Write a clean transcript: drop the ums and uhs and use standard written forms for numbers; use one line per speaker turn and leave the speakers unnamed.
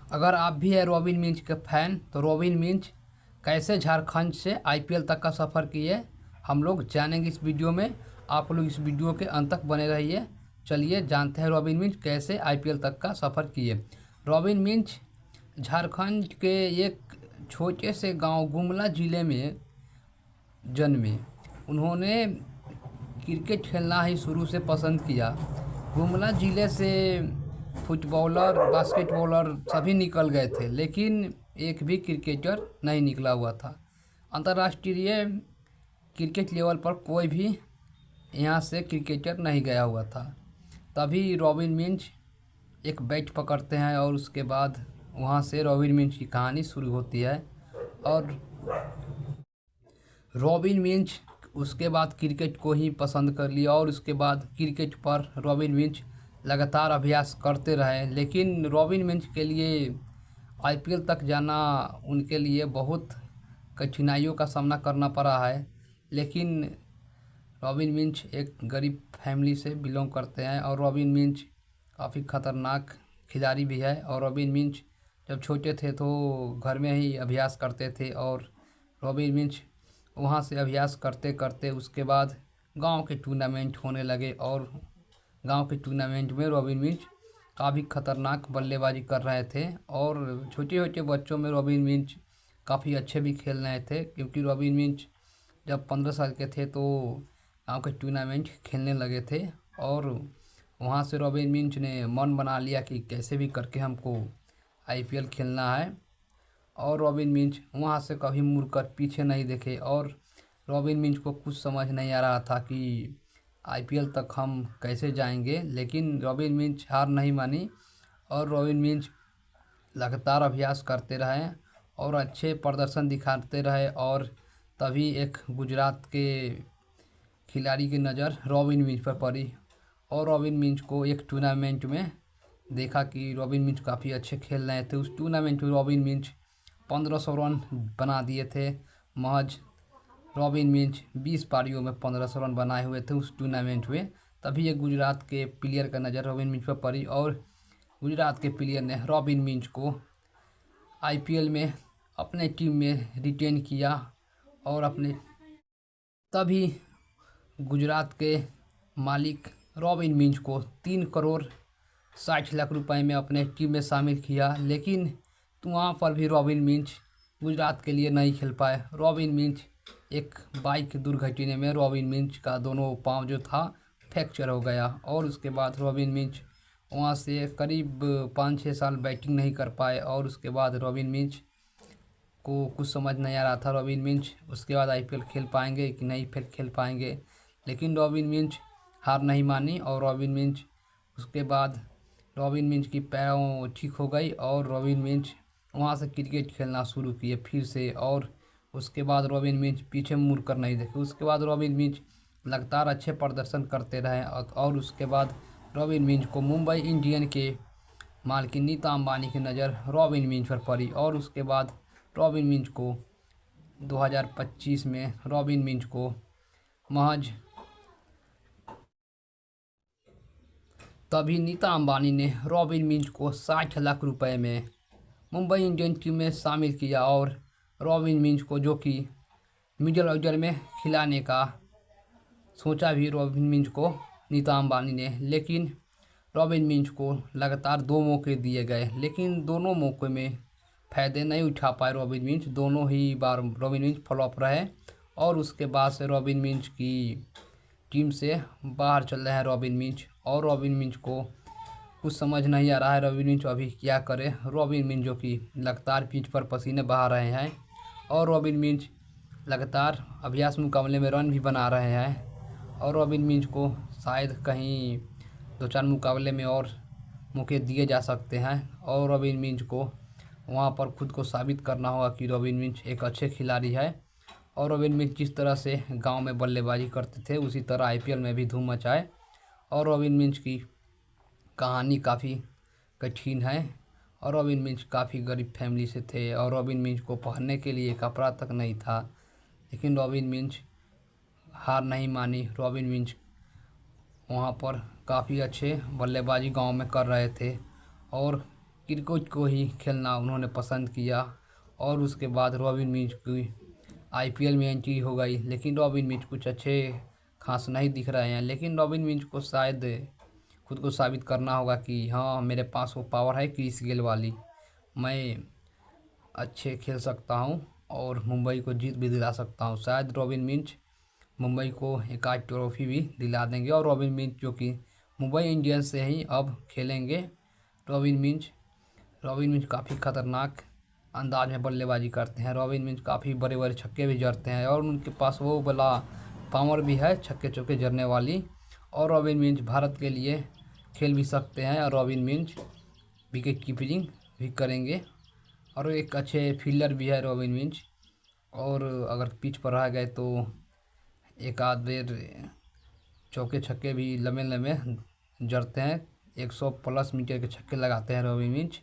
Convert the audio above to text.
अगर आप भी है रॉबिन मिंज के फैन तो रॉबिन मिंज कैसे झारखंड से आईपीएल तक का सफ़र किए हम लोग जानेंगे इस वीडियो में। आप लोग इस वीडियो के अंत तक बने रहिए। चलिए जानते हैं रॉबिन मिंज कैसे आईपीएल तक का सफ़र किए। रॉबिन मिंज झारखंड के एक छोटे से गांव गुमला ज़िले में जन्मे। उन्होंने क्रिकेट खेलना ही शुरू से पसंद किया। गुमला ज़िले से फुटबॉलर बास्केटबॉलर सभी निकल गए थे, लेकिन एक भी क्रिकेटर नहीं निकला हुआ था। अंतर्राष्ट्रीय क्रिकेट लेवल पर कोई भी यहाँ से क्रिकेटर नहीं गया हुआ था। तभी रॉबिन मिंज एक बैट पकड़ते हैं और उसके बाद वहाँ से रॉबिन मिंज की कहानी शुरू होती है। और रॉबिन मिंज उसके बाद क्रिकेट को ही पसंद कर लिया और उसके बाद क्रिकेट पर रॉबिन मिंज लगातार अभ्यास करते रहे। लेकिन रॉबिन मिंज के लिए आईपीएल तक जाना उनके लिए बहुत कठिनाइयों का सामना करना पड़ा है। लेकिन रॉबिन मिंज एक गरीब फैमिली से बिलोंग करते हैं और रॉबिन मिंज काफ़ी ख़तरनाक खिलाड़ी भी है। और रॉबिन मिंज जब छोटे थे तो घर में ही अभ्यास करते थे और रॉबिन मिंज वहाँ से अभ्यास करते करते उसके बाद गांव के टूर्नामेंट होने लगे और गांव के टूर्नामेंट में रॉबिन मिंज काफ़ी ख़तरनाक बल्लेबाजी कर रहे थे। और छोटे छोटे बच्चों में रॉबिन मिंज काफ़ी अच्छे भी खेल रहे थे, क्योंकि रॉबिन मिंज जब 15 साल के थे तो गांव के टूर्नामेंट खेलने लगे थे। और वहाँ से रॉबिन मिंज ने मन बना लिया कि कैसे भी करके हमको आईपीएल खेलना है। और रॉबिन मिंज वहाँ से कभी मुड़कर पीछे नहीं देखे। और रॉबिन मिंज को कुछ समझ नहीं आ रहा था कि आईपीएल तक हम कैसे जाएंगे, लेकिन रॉबिन मिंज हार नहीं मानी और रॉबिन मिंज लगातार अभ्यास करते रहे और अच्छे प्रदर्शन दिखाते रहे। और तभी एक गुजरात के खिलाड़ी की नज़र रॉबिन मिंज पर पड़ी और रॉबिन मिंज को एक टूर्नामेंट में देखा कि रॉबिन मिंज काफ़ी अच्छे खेल रहे थे। उस टूर्नामेंट में रॉबिन मिंज 1500 रन बना दिए थे। महज रॉबिन मिंज 20 पारियों में 1500 रन बनाए हुए थे उस टूर्नामेंट में। तभी एक गुजरात के प्लेयर का नज़र रॉबिन मिंज पर पड़ी और गुजरात के प्लेयर ने रॉबिन मिंज को आईपीएल में अपने टीम में रिटेन किया। और तभी गुजरात के मालिक रॉबिन मिंज को 3 करोड़ 60 लाख रुपए में अपने टीम में शामिल किया। लेकिन वहाँ पर भी रॉबिन मिंज गुजरात के लिए नहीं खेल पाए। रॉबिन मिंज एक बाइक दुर्घटना में रॉबिन मिंज का दोनों पाँव जो था फ्रैक्चर हो गया और उसके बाद रॉबिन मिंज वहाँ से करीब 5-6 साल बैटिंग नहीं कर पाए। और उसके बाद रॉबिन मिंज को कुछ समझ नहीं आ रहा था रॉबिन मिंज उसके बाद आईपीएल खेल पाएंगे कि नहीं फिर खेल पाएंगे। लेकिन रॉबिन मिंज हार नहीं मानी और रॉबिन मिंज उसके बाद रॉबिन मिंज की पैरों ठीक हो गई और रॉबिन मिंज वहाँ से क्रिकेट खेलना शुरू किए फिर से। और उसके बाद रॉबिन मिंज पीछे मुड़ कर नहीं देखे। उसके बाद रॉबिन मिंज लगातार अच्छे प्रदर्शन करते रहे और उसके बाद रॉबिन मिंज को मुंबई इंडियन के मालकिन नीता अंबानी की नज़र रॉबिन मिंज पर पड़ी। और उसके बाद रॉबिन मिंज को 2025 में रॉबिन मिंज को महज तभी नीता अंबानी ने रॉबिन मिंज को 60 लाख रुपए में मुंबई इंडियन टीम में शामिल किया। और रॉबिन मिंज को जो कि मिडिल ऑर्डर में खिलाने का सोचा भी रॉबिन मिंज को नीता अंबानी ने, लेकिन रॉबिन मिंज को लगातार 2 मौके दिए गए, लेकिन दोनों मौके में फ़ायदे नहीं उठा पाए रॉबिन मिंज। दोनों ही बार रॉबिन मिंज फ्लॉप रहे और उसके बाद से रॉबिन मिंज की टीम से बाहर चल रहे हैं रॉबिन मिंज। और रॉबिन मिंज को कुछ समझ नहीं आ रहा है रॉबिन मिंज अभी क्या करे। रॉबिन मिंज जो कि लगातार पिच पर पसीने बहा रहे हैं और रॉबिन मिंज लगातार अभ्यास मुकाबले में रन भी बना रहे हैं। और रॉबिन मिंज को शायद कहीं 2-4 मुकाबले में और मौके दिए जा सकते हैं और रॉबिन मिंज को वहाँ पर खुद को साबित करना होगा कि रॉबिन मिंज एक अच्छे खिलाड़ी है। और रॉबिन मिंज जिस तरह से गांव में बल्लेबाजी करते थे उसी तरह आईपीएल में भी धूम मचाए। और रॉबिन मिंज की कहानी काफ़ी कठिन है और रॉबिन मिंज काफ़ी गरीब फैमिली से थे और रॉबिन मिंज को पहनने के लिए कपड़ा तक नहीं था। लेकिन रॉबिन मिंज हार नहीं मानी। रॉबिन मिंज वहाँ पर काफ़ी अच्छे बल्लेबाजी गांव में कर रहे थे और क्रिकेट को ही खेलना उन्होंने पसंद किया। और उसके बाद रॉबिन मिंच की आईपीएल में एंट्री हो गई, लेकिन रॉबिन मिंच कुछ अच्छे खास नहीं दिख रहे हैं। लेकिन रॉबिन मिंच को शायद खुद को साबित करना होगा कि हाँ, मेरे पास वो पावर है क्रिस गेल वाली, मैं अच्छे खेल सकता हूँ और मुंबई को जीत भी दिला सकता हूँ। शायद रॉबिन मिंच मुंबई को एक आध ट्रॉफी भी दिला देंगे। और रॉबिन मिंच जो कि मुंबई इंडियंस से ही अब खेलेंगे। रॉबिन मिंच काफ़ी खतरनाक अंदाज में बल्लेबाजी करते हैं। रॉबिन मिंच काफ़ी बड़े बड़े छक्के भी जड़ते हैं और उनके पास वो वाला पावर भी है छक्के चौके जड़ने वाली। और रॉबिन मिंच भारत के लिए खेल भी सकते हैं और रॉबिन मिंच विकेट कीपिंग भी करेंगे और एक अच्छे फील्डर भी है रॉबिन मिंच। और अगर पिच पर रह गए तो एक आध बेर चौके छक्के भी लंबे लंबे जड़ते हैं। 100 प्लस मीटर के छक्के लगाते हैं रॉबिन मिंच।